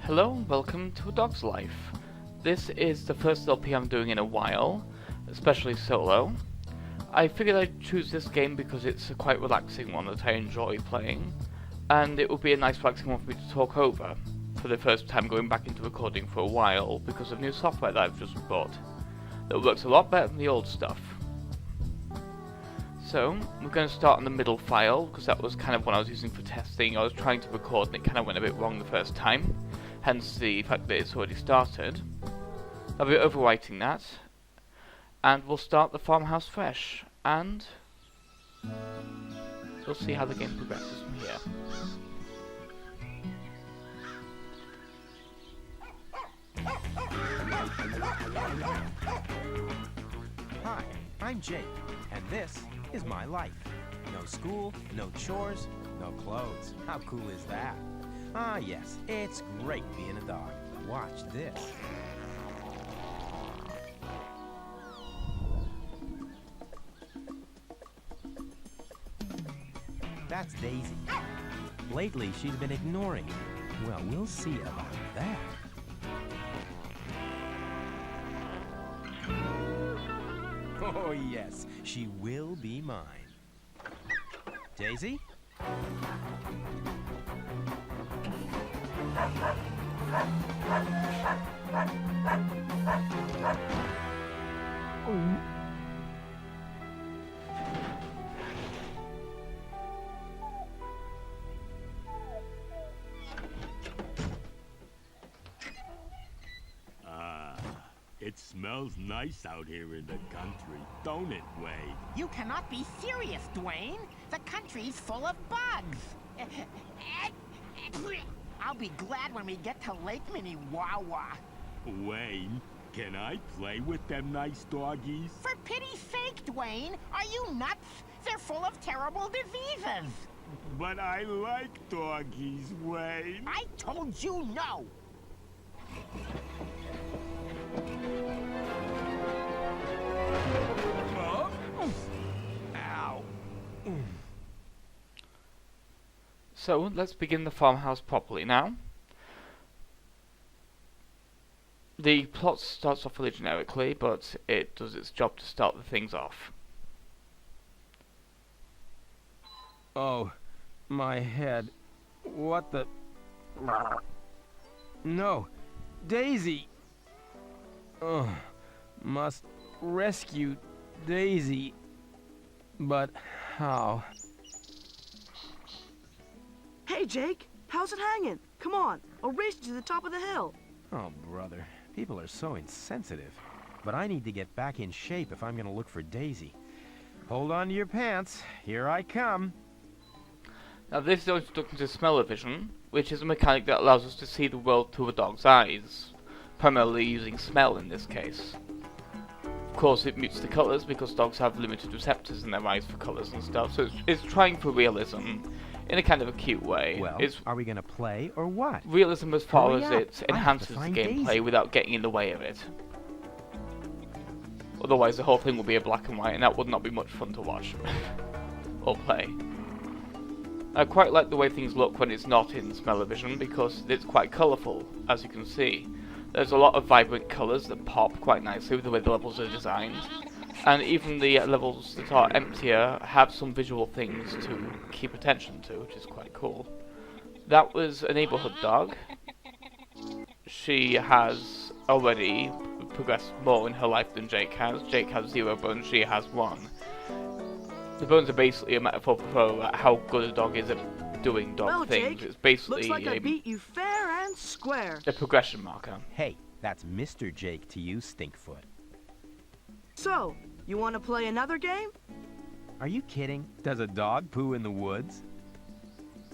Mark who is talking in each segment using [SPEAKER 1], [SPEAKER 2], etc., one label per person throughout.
[SPEAKER 1] Hello and welcome to A Dog's Life. This is the first LP I'm doing in a while, especially solo. I figured I'd choose this game because it's a quite relaxing one that I enjoy playing, and it would be a nice relaxing one for me to talk over, for the first time going back into recording for a while because of new software that I've just bought, that works a lot better than the old stuff. So, we're going to start on the middle file, because that was kind of what I was using for testing. I was trying to record and it kind of went a bit wrong the first time, hence the fact that it's already started. I'll be overwriting that, and we'll start the farmhouse fresh, and we'll see how the game progresses from here.
[SPEAKER 2] Hi, I'm Jake, and this is my life. No school, no chores, no clothes. How cool is that? Ah, yes, it's great being a dog. Watch this. That's Daisy. Lately, she's been ignoring me. Well, we'll see about that. Oh, yes, she will be mine. Daisy?
[SPEAKER 3] It smells nice out here in the country, don't it, Wade?
[SPEAKER 4] You cannot be serious, Dwayne. The country's full of bugs. I'll be glad when we get to Lake Minnewawa.
[SPEAKER 3] Wayne, can I play with them nice doggies?
[SPEAKER 4] For pity's sake, Dwayne, are you nuts? They're full of terrible diseases.
[SPEAKER 3] But I like doggies, Wayne.
[SPEAKER 4] I told you no.
[SPEAKER 2] Ow.
[SPEAKER 1] So, let's begin the farmhouse properly now. The plot starts off really generically, but it does its job to start the things off.
[SPEAKER 2] Oh, my head. What the... No, Daisy! Oh, must rescue Daisy. But how?
[SPEAKER 5] Hey, Jake, how's it hanging? Come on, I'll race you to the top of the hill.
[SPEAKER 2] Oh, brother, people are so insensitive. But I need to get back in shape if I'm gonna look for Daisy. Hold on to your pants, here I come.
[SPEAKER 1] Now this is the introduction to smell-o-vision, which is a mechanic that allows us to see the world through a dog's eyes, primarily using smell in this case. Of course it mutes the colours because dogs have limited receptors in their eyes for colours and stuff, so it's trying for realism in a kind of a cute way.
[SPEAKER 2] Well,
[SPEAKER 1] it's
[SPEAKER 2] are we gonna play or what?
[SPEAKER 1] realism as far
[SPEAKER 2] Hurry
[SPEAKER 1] as
[SPEAKER 2] up,
[SPEAKER 1] it
[SPEAKER 2] I have to
[SPEAKER 1] enhances the
[SPEAKER 2] find
[SPEAKER 1] gameplay
[SPEAKER 2] Daisy.
[SPEAKER 1] without getting in the way of it. Otherwise the whole thing will be a black and white and that would not be much fun to watch or play. I quite like the way things look when it's not in smell-o-vision because it's quite colourful, as you can see. There's a lot of vibrant colours that pop quite nicely with the way the levels are designed. And even the levels that are emptier have some visual things to keep attention to, which is quite cool. That was a neighbourhood dog. She has already progressed more in her life than Jake has. Jake has 0 bones, she has 1. The bones are basically a metaphor for how good a dog is at doing dog
[SPEAKER 5] Well,
[SPEAKER 1] things.
[SPEAKER 5] Jake,
[SPEAKER 1] It's basically
[SPEAKER 5] looks like I beat you fair and square.
[SPEAKER 1] a progression marker.
[SPEAKER 2] Hey, that's Mr. Jake to you, Stinkfoot.
[SPEAKER 5] So, you want to play another game?
[SPEAKER 2] Are you kidding? Does a dog poo in the woods?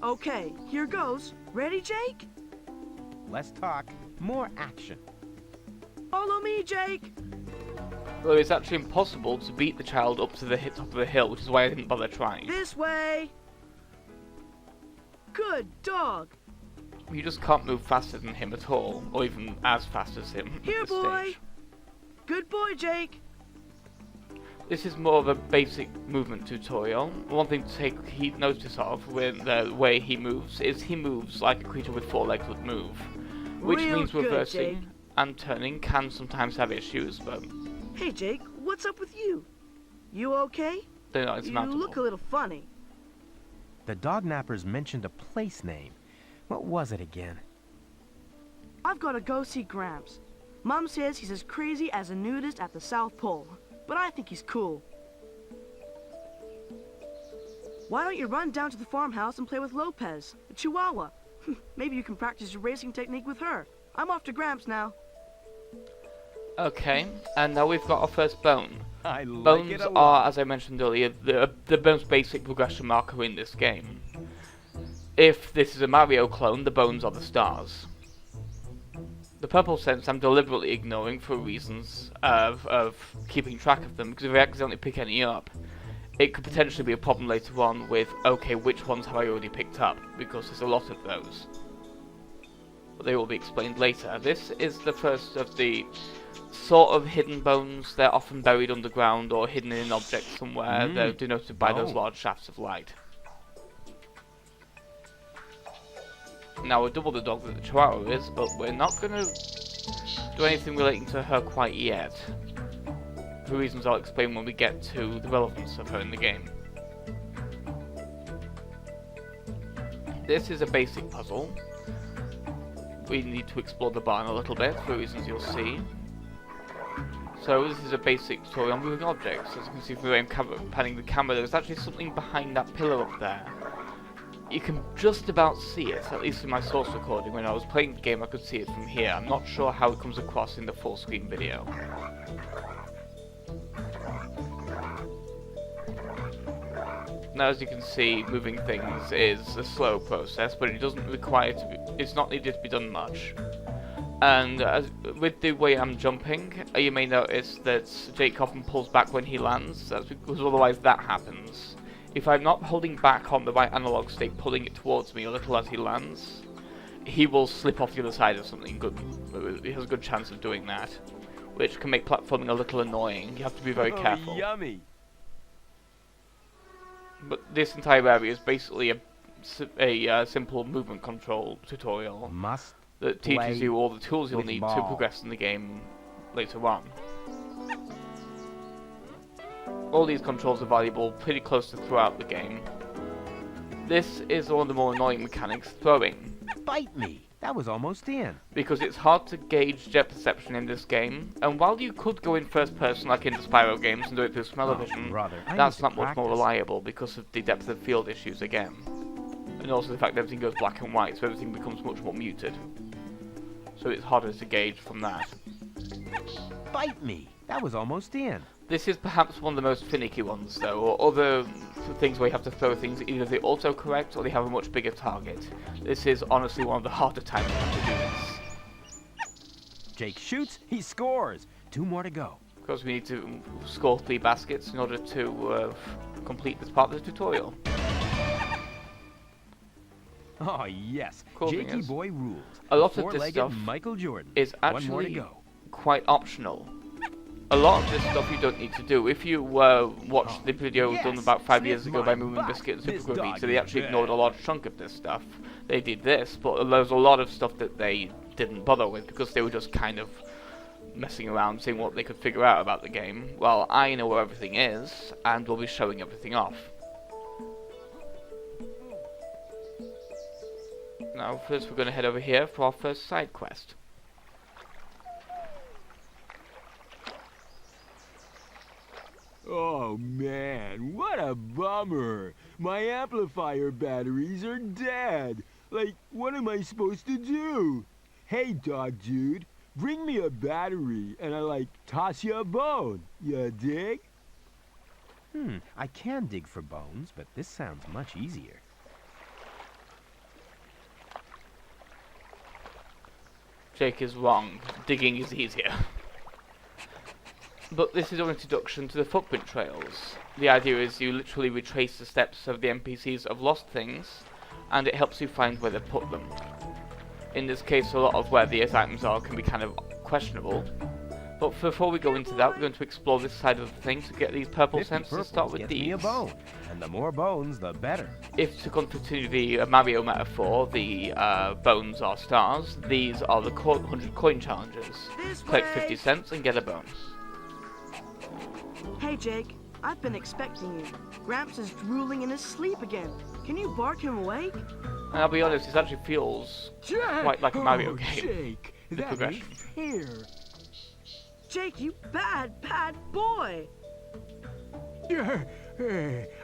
[SPEAKER 5] Okay, here goes. Ready, Jake?
[SPEAKER 2] Less talk, more action.
[SPEAKER 5] Follow me, Jake.
[SPEAKER 1] Well, it's actually impossible to beat the child up to the top of the hill, which is why I didn't bother trying.
[SPEAKER 5] This way. Good dog.
[SPEAKER 1] You just can't move faster than him at all, or even as fast as him at
[SPEAKER 5] Here,
[SPEAKER 1] this
[SPEAKER 5] boy.
[SPEAKER 1] stage.
[SPEAKER 5] Good boy, Jake.
[SPEAKER 1] This is more of a basic movement tutorial. One thing to take heed notice of with the way he moves is he moves like a creature with 4 legs would move. which
[SPEAKER 5] Real
[SPEAKER 1] means
[SPEAKER 5] good,
[SPEAKER 1] reversing
[SPEAKER 5] Jake.
[SPEAKER 1] and turning can sometimes have issues, but
[SPEAKER 5] Hey, Jake, what's up with you? You okay?
[SPEAKER 1] they're not
[SPEAKER 5] You
[SPEAKER 1] insurmountable.
[SPEAKER 5] look a little funny.
[SPEAKER 2] The dog nappers mentioned a place name. What was it again?
[SPEAKER 5] I've got to go see Gramps. Mom says he's as crazy as a nudist at the South Pole, but I think he's cool. Why don't you run down to the farmhouse and play with Lopez, the Chihuahua? Maybe you can practice your racing technique with her. I'm off to Gramps now.
[SPEAKER 1] Okay, and now we've got our first bone.
[SPEAKER 2] I like
[SPEAKER 1] Bones
[SPEAKER 2] it a
[SPEAKER 1] are,
[SPEAKER 2] lot.
[SPEAKER 1] as I mentioned earlier, the most basic progression marker in this game. If this is a Mario clone, the bones are the stars. The purple sense I'm deliberately ignoring for reasons of keeping track of them, because if I accidentally pick any up, it could potentially be a problem later on with, okay, which ones have I already picked up, because there's a lot of those. But they will be explained later. This is the first of the sort of hidden bones. They're often buried underground or hidden in an object somewhere. They're denoted by those large shafts of light. Now we're double the dog that the Chihuahua is, but we're not going to do anything relating to her quite yet. For reasons I'll explain when we get to the relevance of her in the game. This is a basic puzzle. We need to explore the barn a little bit, for reasons you'll see. So this is a basic tutorial on moving objects. As you can see from the way I'm panning the camera, there's actually something behind that pillar up there. You can just about see it, at least in my source recording. When I was playing the game I could see it from here. I'm not sure how it comes across in the full screen video. Now, as you can see, moving things is a slow process, but it doesn't require to be, it's not needed to be done much. And with the way I'm jumping, you may notice that Jake often pulls back when he lands. That's because otherwise that happens. If I'm not holding back on the right analog stick, pulling it towards me a little as he lands, he will slip off the other side of something good. He has a good chance of doing that, which can make platforming a little annoying. You have to be very careful.
[SPEAKER 2] Yummy.
[SPEAKER 1] But this entire area is basically a simple movement control tutorial
[SPEAKER 2] Must
[SPEAKER 1] that teaches
[SPEAKER 2] play
[SPEAKER 1] you all the tools you'll
[SPEAKER 2] with
[SPEAKER 1] need to
[SPEAKER 2] ball.
[SPEAKER 1] progress in the game later on. All these controls are valuable pretty close to throughout the game. This is one of the more annoying mechanics, throwing,
[SPEAKER 2] bite me. That was almost in.
[SPEAKER 1] because it's hard to gauge depth perception in this game, and while you could go in first person like in the Spyro games and do it through smell-o-vision,
[SPEAKER 2] brother, I
[SPEAKER 1] that's
[SPEAKER 2] need
[SPEAKER 1] not
[SPEAKER 2] to
[SPEAKER 1] much more
[SPEAKER 2] practice.
[SPEAKER 1] reliable because of the depth of field issues again. And also the fact that everything goes black and white, so everything becomes much more muted. So it's harder to gauge from that.
[SPEAKER 2] Bite me. That was almost in.
[SPEAKER 1] This is perhaps one of the most finicky ones though, or other things where you have to throw things, either they auto-correct or they have a much bigger target. This is honestly one of the harder times you have to do this.
[SPEAKER 2] Jake shoots, he scores. 2 more to go.
[SPEAKER 1] Because we need to score 3 baskets in order to complete this part of the tutorial.
[SPEAKER 2] Oh yes,
[SPEAKER 1] Cool thing
[SPEAKER 2] Jakey
[SPEAKER 1] is,
[SPEAKER 2] boy rules.
[SPEAKER 1] a lot of this
[SPEAKER 2] Four-legged
[SPEAKER 1] stuff
[SPEAKER 2] Michael Jordan.
[SPEAKER 1] is
[SPEAKER 2] 1 more to
[SPEAKER 1] actually
[SPEAKER 2] go.
[SPEAKER 1] quite optional. A lot of this stuff you don't need to do. If you watched the video
[SPEAKER 2] Yes,
[SPEAKER 1] done about 5
[SPEAKER 2] sniff
[SPEAKER 1] years ago by
[SPEAKER 2] my
[SPEAKER 1] Moomin
[SPEAKER 2] butt.
[SPEAKER 1] Biscuit and
[SPEAKER 2] This
[SPEAKER 1] Super Grubby,
[SPEAKER 2] dog
[SPEAKER 1] so they
[SPEAKER 2] is
[SPEAKER 1] actually
[SPEAKER 2] bad.
[SPEAKER 1] ignored a large chunk of this stuff. They did this, but there's a lot of stuff that they didn't bother with because they were just kind of messing around, seeing what they could figure out about the game. Well, I know where everything is, and we'll be showing everything off. Now, first we're going to head over here for our first side quest.
[SPEAKER 3] Oh man, what a bummer. My amplifier batteries are dead. Like, what am I supposed to do? Hey, Dog Dude, bring me a battery and I toss you a bone. You dig?
[SPEAKER 2] I can dig for bones, but this sounds much easier.
[SPEAKER 1] Jake is wrong. Digging is easier. But this is our introduction to the footprint trails. The idea is you literally retrace the steps of the NPCs of lost things, and it helps you find where they put them. In this case, a lot of where the items are can be kind of questionable, But before we go into that, we're going to explore this side of the thing to get these purple
[SPEAKER 2] 50
[SPEAKER 1] cents to
[SPEAKER 2] purples
[SPEAKER 1] start with
[SPEAKER 2] gets
[SPEAKER 1] these.
[SPEAKER 2] me a bone, and the more bones, the better.
[SPEAKER 1] If to continue the Mario metaphor, the bones are stars, these are the 100 coin challenges.
[SPEAKER 5] This
[SPEAKER 1] Collect
[SPEAKER 5] way.
[SPEAKER 1] 50 cents and get a bonus.
[SPEAKER 5] Hey, Jake. I've been expecting you. Gramps is drooling in his sleep again. Can you bark him awake?
[SPEAKER 1] And I'll be honest, this actually feels quite like a Mario game.
[SPEAKER 3] Jake,
[SPEAKER 1] The
[SPEAKER 3] that
[SPEAKER 1] progression.
[SPEAKER 3] ain't fair.
[SPEAKER 5] Jake, you bad, bad boy.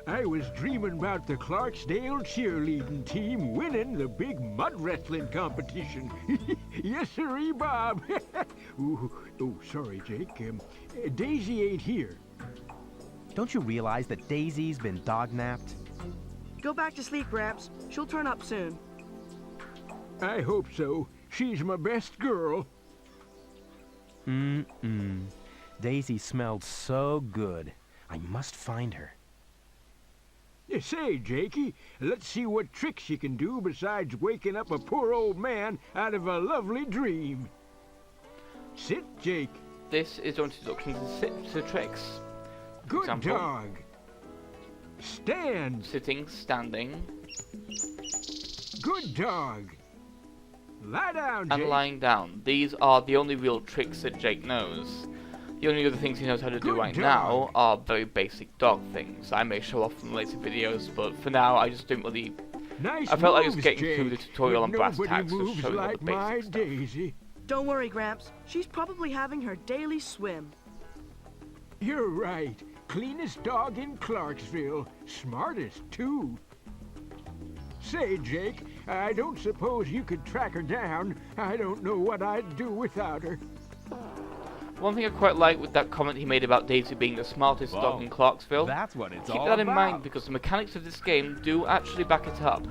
[SPEAKER 3] I was dreaming about the Clarksdale cheerleading team winning the big mud wrestling competition. Yes, sirree, Bob. Ooh, oh, sorry, Jake. Daisy ain't here.
[SPEAKER 2] Don't you realize that Daisy's been dog-napped?
[SPEAKER 5] Go back to sleep, Gramps. She'll turn up soon.
[SPEAKER 3] I hope so. She's my best girl.
[SPEAKER 2] Daisy smelled so good. I must find her.
[SPEAKER 3] You say, Jakey, let's see what tricks you can do besides waking up a poor old man out of a lovely dream. Sit, Jake.
[SPEAKER 1] This is your introduction to tricks.
[SPEAKER 3] Good
[SPEAKER 1] Example.
[SPEAKER 3] dog. Stand.
[SPEAKER 1] Sitting, standing,
[SPEAKER 3] Good dog. Lie down,
[SPEAKER 1] and
[SPEAKER 3] Jake.
[SPEAKER 1] lying down. These are the only real tricks that Jake knows. The only other things he knows how to do
[SPEAKER 3] Good
[SPEAKER 1] right
[SPEAKER 3] dog.
[SPEAKER 1] now are very basic dog things. I may show off in later videos, but for now I just don't really...
[SPEAKER 3] Nice
[SPEAKER 1] I felt like I was
[SPEAKER 3] moves,
[SPEAKER 1] getting
[SPEAKER 3] Jake,
[SPEAKER 1] through the tutorial
[SPEAKER 3] but
[SPEAKER 1] on brass
[SPEAKER 3] nobody
[SPEAKER 1] tacks, just
[SPEAKER 3] moves
[SPEAKER 1] showing all the
[SPEAKER 3] like my
[SPEAKER 1] basic stuff.
[SPEAKER 3] Daisy.
[SPEAKER 5] Don't worry, Gramps. She's probably having her daily swim.
[SPEAKER 3] You're right. Cleanest dog in Clarksville. Smartest, too. Say, Jake, I don't suppose you could track her down. I don't know what I'd do without her.
[SPEAKER 1] One thing I quite like with that comment he made about Daisy being the smartest dog in Clarksville,
[SPEAKER 2] That's what it's
[SPEAKER 1] keep
[SPEAKER 2] all
[SPEAKER 1] that in
[SPEAKER 2] about.
[SPEAKER 1] mind because the mechanics of this game do actually back it up.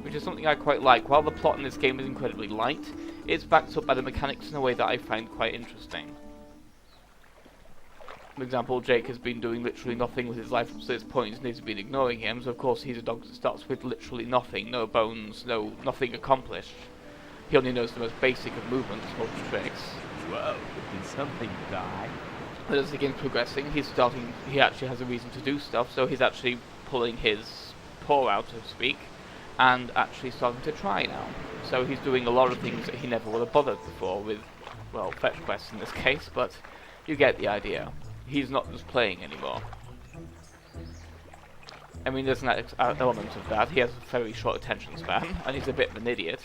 [SPEAKER 1] Which is something I quite like. While the plot in this game is incredibly light, it's backed up by the mechanics in a way that I find quite interesting. For example, Jake has been doing literally nothing with his life up to this point, and he's been ignoring him, so of course he's a dog that starts with literally nothing, no bones, nothing accomplished. He only knows the most basic of movements, most tricks.
[SPEAKER 2] Whoa, did something die?
[SPEAKER 1] But as the game's progressing, he actually has a reason to do stuff, so he's actually pulling his paw out, so to speak, and actually starting to try now. So he's doing a lot of things that he never would have bothered before with, well, fetch quests in this case, but you get the idea. He's not just playing anymore. I mean, there's an element of that. He has a very short attention span, and he's a bit of an idiot.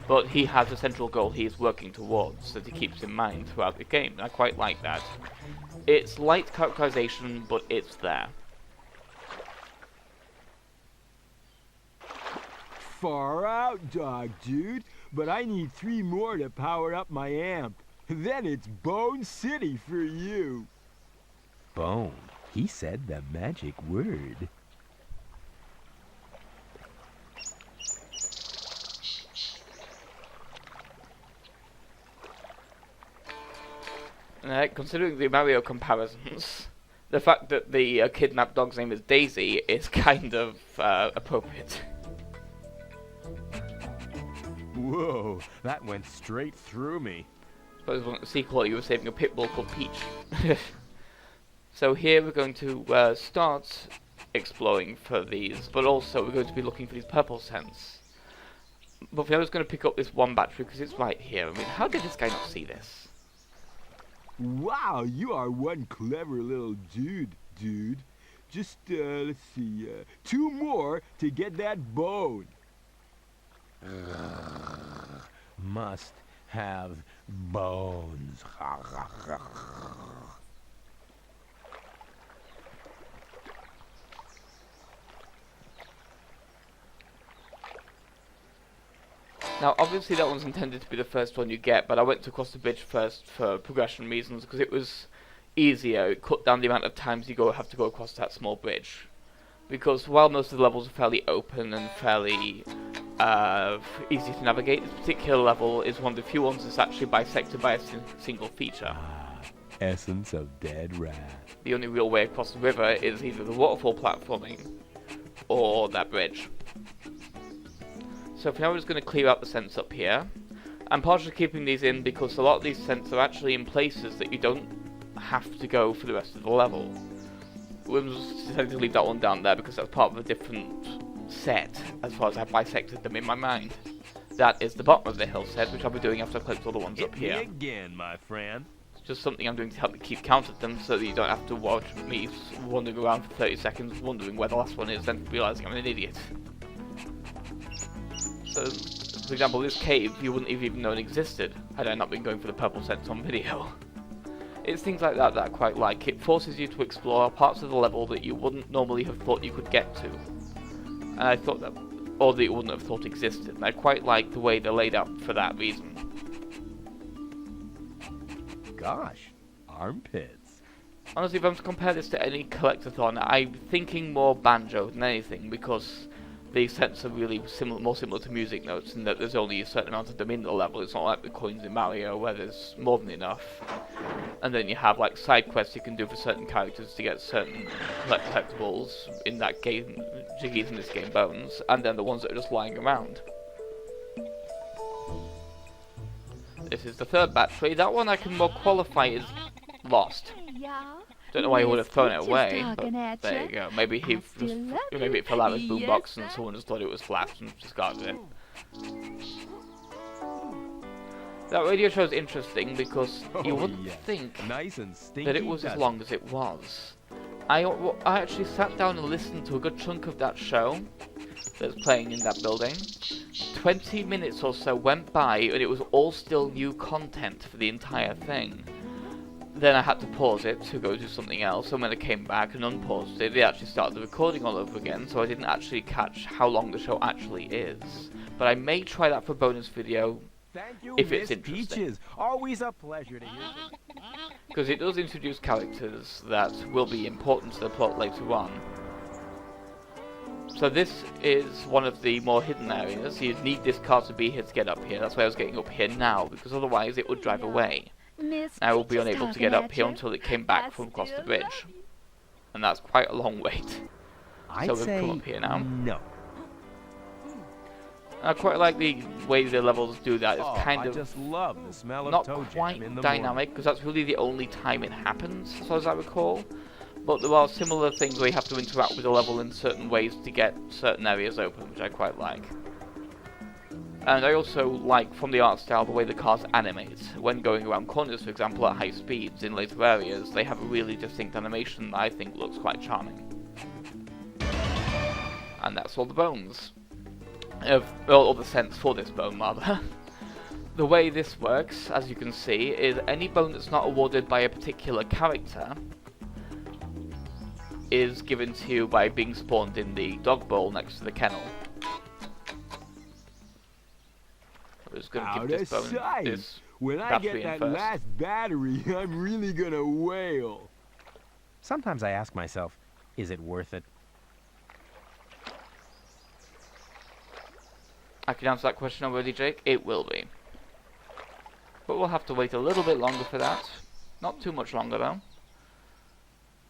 [SPEAKER 1] But he has a central goal he is working towards that he keeps in mind throughout the game, and I quite like that. It's light characterization, but it's there.
[SPEAKER 3] Far out, dog dude. But I need 3 more to power up my amp. Then it's Bone City for you.
[SPEAKER 2] Bone. He said the magic word.
[SPEAKER 1] Considering the Mario comparisons, the fact that the kidnapped dog's name is Daisy is kind of appropriate.
[SPEAKER 2] Whoa, that went straight through me.
[SPEAKER 1] Suppose in the sequel you were saving a pit bull called Peach. So here we're going to start exploring for these, but also we're going to be looking for these purple cents. But for now I was going to pick up this one battery because it's right here. I mean, how did this guy not see this?
[SPEAKER 3] Wow, you are one clever little dude. Just, let's see, 2 more to get that bone.
[SPEAKER 2] Must have bones.
[SPEAKER 1] Now, obviously that one's intended to be the first one you get, but I went to cross the bridge first for progression reasons, because it was easier. It cut down the amount of times you have to go across that small bridge. Because while most of the levels are fairly open and fairly easy to navigate, this particular level is one of the few ones that's actually bisected by a single feature.
[SPEAKER 2] Essence of Dead Rat.
[SPEAKER 1] The only real way across the river is either the waterfall platforming or that bridge. So for now we're just going to clear out the scents up here. I'm partially keeping these in because a lot of these scents are actually in places that you don't have to go for the rest of the level. We'll just decided to leave that one down there because that's part of a different set as far as I've bisected them in my mind. That is the bottom of the hill set, which I'll be doing after I collect all the ones up
[SPEAKER 2] Hit me
[SPEAKER 1] here.
[SPEAKER 2] again, my friend.
[SPEAKER 1] It's just something I'm doing to help me keep count of them so that you don't have to watch me wandering around for 30 seconds wondering where the last one is, then realising I'm an idiot. So, for example, this cave you wouldn't have even known existed had I not been going for the purple sets on video. It's things like that that I quite like. It forces you to explore parts of the level that you wouldn't normally have thought you could get to. And I thought that, or that you wouldn't have thought existed. And I quite like the way they're laid out for that reason.
[SPEAKER 2] Gosh, armpits.
[SPEAKER 1] Honestly, if I'm to compare this to any collectathon, I'm thinking more banjo than anything, because the sets are really more similar to music notes in that there's only a certain amount of them in the level. It's not like the coins in Mario where there's more than enough. And then you have like side quests you can do for certain characters to get certain collectibles, in that game, Jiggies in this game, Bones, and then the ones that are just lying around. This is the third battery. That one I can more qualify as lost. Don't know why he would have thrown it away, but there you go. Maybe he just, maybe it fell out of his boombox and someone just thought it was flat and discarded it. That radio show is interesting because you wouldn't think
[SPEAKER 2] Nice and stinky
[SPEAKER 1] that it was as long as it was. I actually sat down and listened to a good chunk of that show that's playing in that building. 20 minutes or so went by and it was all still new content for the entire thing. Then I had to pause it to go do something else, and when I came back and unpaused it, they actually started the recording all over again, so I didn't actually catch how long the show actually is. But I may try that for a bonus video,
[SPEAKER 2] Thank you,
[SPEAKER 1] if it's
[SPEAKER 2] Miss
[SPEAKER 1] interesting.
[SPEAKER 2] Peaches. Always a pleasure to hear from
[SPEAKER 1] because it does introduce characters that will be important to the plot later on. So this is one of the more hidden areas. You need this car to be here to get up here. That's why I was getting up here now, because otherwise it would drive away. I will be unable to get up here until it came back from across the bridge. And that's quite a long wait.
[SPEAKER 2] I'd
[SPEAKER 1] So we've
[SPEAKER 2] say
[SPEAKER 1] come up here now.
[SPEAKER 2] no.
[SPEAKER 1] I quite like the way the levels do that. It's
[SPEAKER 2] Oh,
[SPEAKER 1] kind
[SPEAKER 2] I
[SPEAKER 1] of
[SPEAKER 2] just love the smell of
[SPEAKER 1] not
[SPEAKER 2] toe
[SPEAKER 1] quite
[SPEAKER 2] jam in the
[SPEAKER 1] dynamic, because that's really the only time it happens, as far as I recall. But there are similar things where you have to interact with the level in certain ways to get certain areas open, which I quite like. And I also like, from the art style, the way the cars animate. When going around corners, for example, at high speeds in later areas, they have a really distinct animation that I think looks quite charming. And that's all the bones. All the scents for this bone, rather. The way this works, as you can see, is any bone that's not awarded by a particular character is given to you by being spawned in the dog bowl next to the kennel. I'm just going to
[SPEAKER 3] Out
[SPEAKER 1] give
[SPEAKER 3] of
[SPEAKER 1] this bone
[SPEAKER 3] sight.
[SPEAKER 1] this
[SPEAKER 3] When I
[SPEAKER 1] battery
[SPEAKER 3] get
[SPEAKER 1] in
[SPEAKER 3] that
[SPEAKER 1] first.
[SPEAKER 3] last battery, I'm really gonna wail.
[SPEAKER 2] Sometimes I ask myself, is it worth it?
[SPEAKER 1] I can answer that question already, Jake. It will be. But we'll have to wait a little bit longer for that. Not too much longer, though.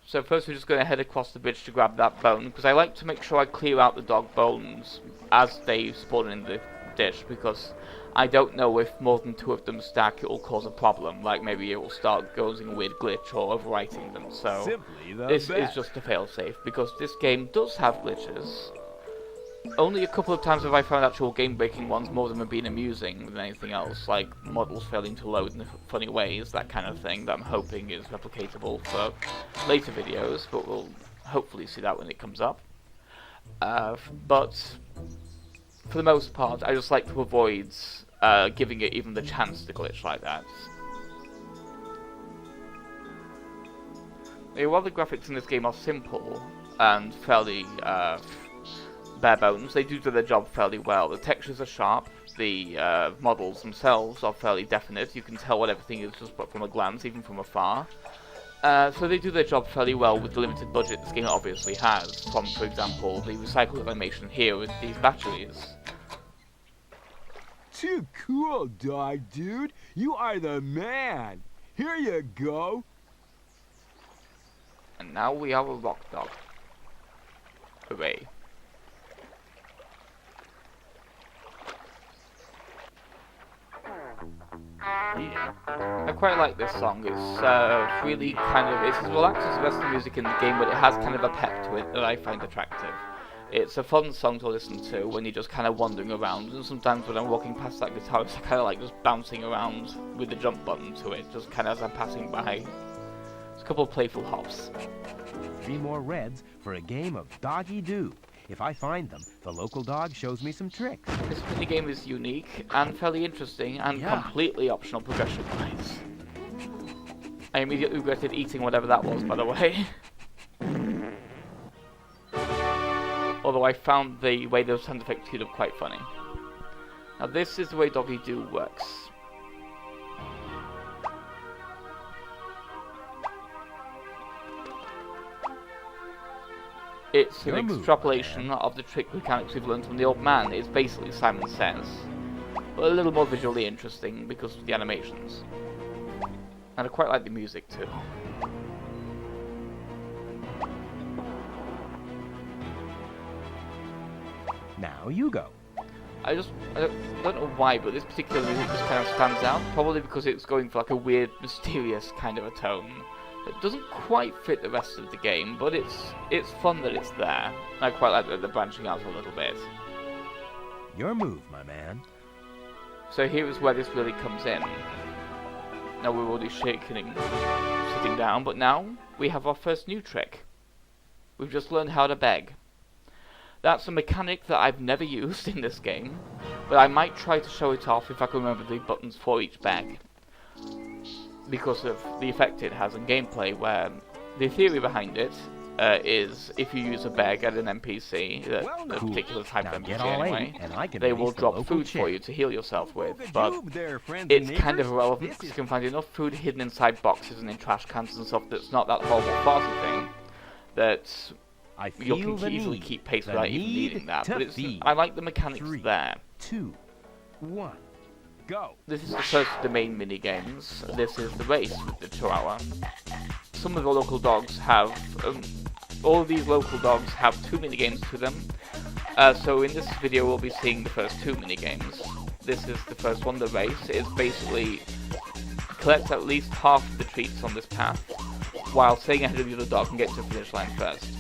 [SPEAKER 1] So first we're just going to head across the bridge to grab that bone, because I like to make sure I clear out the dog bones as they spawn in the dish, because I don't know if more than 2 of them stack it will cause a problem, like maybe it will start causing a weird glitch or overwriting them, so
[SPEAKER 2] Simply the
[SPEAKER 1] this is
[SPEAKER 2] best.
[SPEAKER 1] just a failsafe, because this game does have glitches. Only a couple of times have I found actual game-breaking ones, more of them have been amusing than anything else, like models failing to load in funny ways, that kind of thing, that I'm hoping is replicatable for later videos, but we'll hopefully see that when it comes up. But for the most part, I just like to avoid giving it even the chance to glitch like that. While the graphics in this game are simple and fairly bare bones, they do their job fairly well. The textures are sharp, the models themselves are fairly definite, you can tell what everything is just from a glance, even from afar. So they do their job fairly well with the limited budget this game obviously has, from, for example, the recycled animation here with these batteries.
[SPEAKER 3] Too cool, dog dude. You are the man. Here you go.
[SPEAKER 1] And now we are a rock dog. Hooray. I quite like this song. It's really kind of, it's as relaxed as the rest of the music in the game, but it has kind of a pep to it that I find attractive. It's a fun song to listen to when you're just kind of wandering around, and sometimes when I'm walking past that guitarist, I kind of like just bouncing around with the jump button to it, just kind of as I'm passing by. It's a couple of playful hops.
[SPEAKER 2] 3 more reds for a game of doggy-doo. If I find them, the local dog shows me some tricks.
[SPEAKER 1] This minigame is unique and fairly interesting and completely optional progression-wise. I immediately regretted eating whatever that was, by the way. Although I found the way those sound effects queued up quite funny. Now this is the way Doggy Doo works. It's an extrapolation of the trick mechanics we've learned from the old man. It's basically Simon Says, but a little more visually interesting because of the animations. And I quite like the music too.
[SPEAKER 2] Now you go.
[SPEAKER 1] I don't know why, but this particular music just kind of stands out. Probably because it's going for like a weird, mysterious kind of a tone. It doesn't quite fit the rest of the game, but it's fun that it's there. I quite like that they're branching out a little bit.
[SPEAKER 2] Your move, my man.
[SPEAKER 1] So here is where this really comes in. Now we're already sitting down, but now we have our first new trick. We've just learned how to beg. That's a mechanic that I've never used in this game, but I might try to show it off if I can remember the buttons for each beg, because of the effect it has in gameplay, where the theory behind it is if you use a beg at an NPC, a particular type of NPC anyway, they will drop food for you to heal yourself with, but it's kind of irrelevant because you can find enough food hidden inside boxes and in trash cans and stuff that's not that horrible farty thing that you can easily keep pace without even needing that. But I like the mechanics there.
[SPEAKER 2] 2, 1, go.
[SPEAKER 1] This is the first of the main mini-games. This is the race with the Chihuahua. Some of the local dogs have, all of these local dogs have 2 mini-games to them. So in this video we'll be seeing the first 2 mini-games. This is the first one, the race. It's basically collect at least half of the treats on this path, while staying ahead of the other dog and get to the finish line first.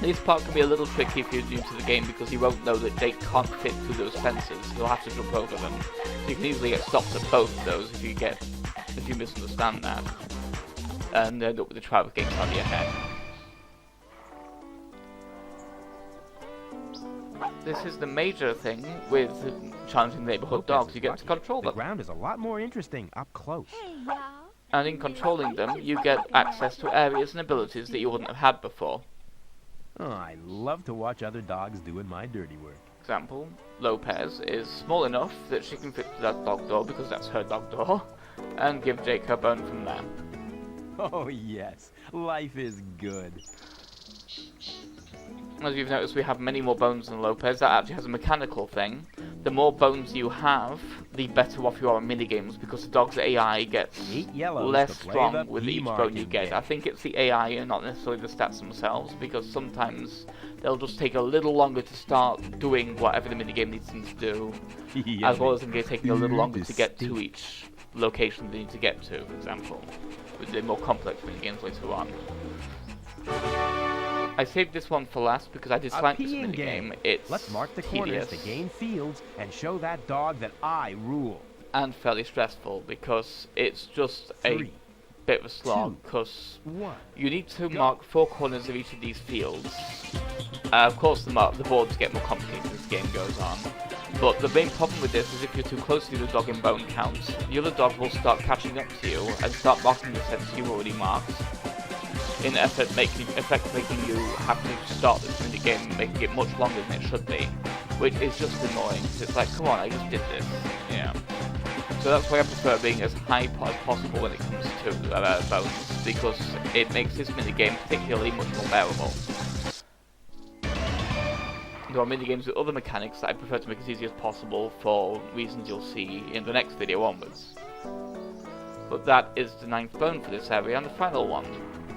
[SPEAKER 1] This part can be a little tricky if you're new to the game because you won't know that they can't fit through those fences. You'll have to jump over them. So you can easily get stopped at both of those if you misunderstand that, and end up with the traffic getting out of your head. This is the major thing with challenging neighborhood dogs. You get to control them.
[SPEAKER 2] The ground is a lot more interesting up close.
[SPEAKER 1] And in controlling them, you get access to areas and abilities that you wouldn't have had before.
[SPEAKER 2] Oh, I love to watch other dogs doing my dirty work.
[SPEAKER 1] Example, Lopez is small enough that she can fit to that dog door because that's her dog door, and give Jake her bone from there.
[SPEAKER 2] Oh yes, life is good.
[SPEAKER 1] As you've noticed, we have many more bones than Lopez. That actually has a mechanical thing. The more bones you have, the better off you are in minigames, because the dog's AI gets less strong with each bone you get. I think it's the AI and not necessarily the stats themselves, because sometimes they'll just take a little longer to start doing whatever the minigame needs them to do, as well as them taking a little longer to get to each location they need to get to, for example, with the more complex minigames later on. I saved this one for last because I dislike this minigame. It's
[SPEAKER 2] Let's mark the corners to gain fields and show that dog that I rule.
[SPEAKER 1] And fairly stressful because it's just a bit of a slog, because you need to mark 4 corners of each of these fields. Of course the boards get more complicated as the game goes on, but the main problem with this is if you're too close to the dog in bone count, the other dog will start catching up to you and start marking the sets you already marked, in effect making you have to start this minigame and making it much longer than it should be, which is just annoying. It's like, come on, I just did this, yeah. So that's why I prefer being as high as possible when it comes to bones, because it makes this minigame particularly much more bearable. There are minigames with other mechanics that I prefer to make as easy as possible for reasons you'll see in the next video onwards. But that is the 9th bone for this area, and the final one.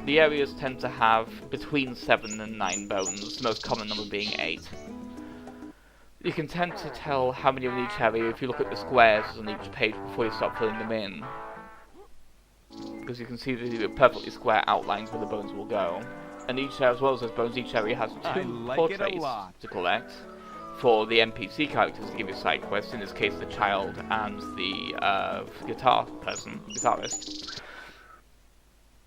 [SPEAKER 1] The areas tend to have between 7 and 9 bones, the most common number being 8. You can tend to tell how many are in each area if you look at the squares on each page before you start filling them in. Because you can see the perfectly square outlines where the bones will go. And each area, as well as those bones, each area has two portraits to collect for the NPC characters to give you side quests, in this case the child and the guitarist.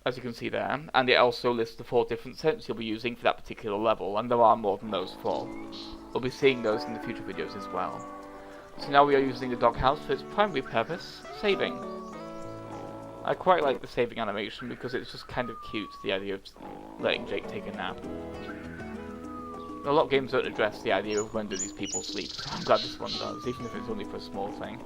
[SPEAKER 1] As you can see there, and it also lists the 4 different scents you'll be using for that particular level, and there are more than those 4. We'll be seeing those in the future videos as well. So now we are using the doghouse for its primary purpose, saving. I quite like the saving animation because it's just kind of cute, the idea of letting Jake take a nap. A lot of games don't address the idea of when do these people sleep, so I'm glad this one does, even if it's only for a small thing.